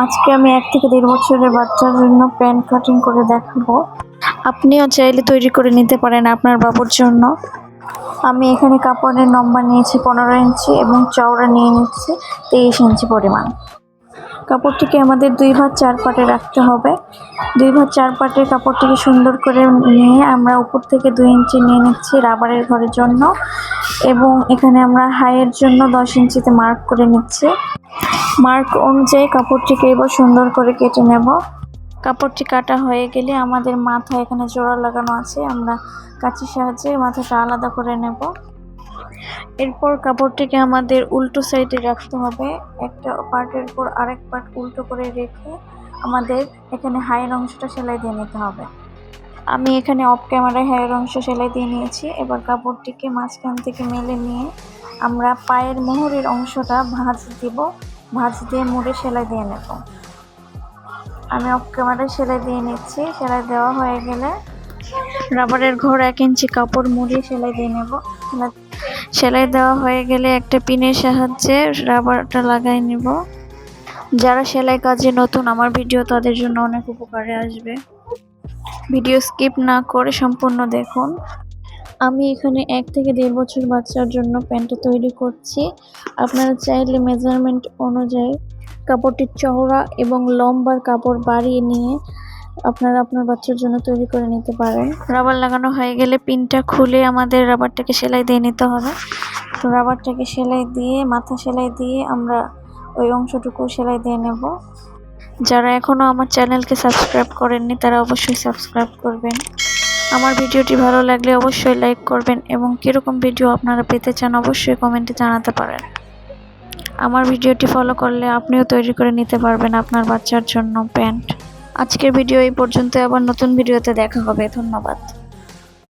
আজকে আমি 1 থেকে 1.5 বছরের বাচ্চার জন্য প্যান্ট কাটিং করে দেখাবো। আপনিও চাইলে তৈরি করে নিতে পারেন আপনার বাবুর জন্য। আমি এখানে কাপড়ের লম্বা নিয়েছি 15 ইঞ্চি এবং চওড়া নিয়ে নিচ্ছি 23 ইঞ্চি পরিমাণ। কাপড়টিকে আমাদের 2 ভাঁজ 4 পাটে রাখতে হবে। 2 ভাঁজ 4 পাটের কাপড়টিকে সুন্দর করে নিয়ে আমরা উপর থেকে 2 ইঞ্চি নিয়ে নিচ্ছি রাবারের ঘরের জন্য, এবং এখানে আমরা হাইয়ের জন্য 10 ইঞ্চিতে মার্ক করে নিচ্ছি। মার্ক অনুযায়ী কাপড়টিকে এবার সুন্দর করে কেটে নেব। কাপড়টি কাটা হয়ে গেলে আমাদের মাথা এখানে জোড়া লাগানো আছে, আমরা কাঁচির সাহায্যে মাথাটা আলাদা করে নেব। এরপর কাপড়টিকে আমাদের উল্টো সাইডে রাখতে হবে, একটা পার্টের উপর আরেক পার্ট উল্টো করে রেখে আমাদের এখানে হাইয়ের অংশটা সেলাই দিয়ে নিতে হবে। আমি এখানে অফ ক্যামেরায় হাইয়ের অংশ সেলাই দিয়ে নিয়েছি। এবার কাপড়টিকে মাঝখান থেকে মেলে নিয়ে আমরা পায়ের মোহরের অংশটা ভাঁজ দিব, ভাঁজ দিয়ে মুড়ে সেলাই দিয়ে নেব। আমি অফ ক্যামেরায় সেলাই দিয়ে নিচ্ছি। সেলাই দেওয়া হয়ে গেলে রাবারের ঘর 1 ইঞ্চি কাপড় মুড়িয়ে সেলাই দিয়ে নেব। সেলাই দেওয়া হয়ে গেলে একটা পিনের সাহায্যে রাবারটা লাগাই নেব। যারা সেলাই কাজে নতুন আমার ভিডিও তাদের জন্য অনেক উপকারে আসবে। ভিডিও স্কিপ না করে সম্পূর্ণ দেখুন। আমি এখানে 1 থেকে 1.5 বছর বাচ্চার জন্য প্যান্টটা তৈরি করছি। আপনারা চাইলে মেজারমেন্ট অনুযায়ী কাপড়টির চওড়া এবং লম্বার কাপড় বাড়িয়ে নিয়ে আপনারা আপনার বাচ্চার জন্য তৈরি করে নিতে পারেন। রাবার লাগানো হয়ে গেলে পিনটা খুলে আমাদের রাবারটাকে সেলাই দিয়ে নিতে হবে। তো রাবারটাকে সেলাই দিয়ে মাথা সেলাই দিয়ে আমরা ওই অংশটুকু সেলাই দিয়ে নেব। যারা এখনও আমার চ্যানেলকে সাবস্ক্রাইব করেননি তারা অবশ্যই সাবস্ক্রাইব করবেন। আমার ভিডিওটি ভালো লাগলে অবশ্যই লাইক করবেন এবং কীরকম ভিডিও আপনারা পেতে চান অবশ্যই কমেন্টে জানাতে পারেন। আমার ভিডিওটি ফলো করলে আপনিও তৈরি করে নিতে পারবেন আপনার বাচ্চার জন্য প্যান্ট। আজকের ভিডিও এই পর্যন্ত, আবার নতুন ভিডিওতে দেখা হবে। ধন্যবাদ।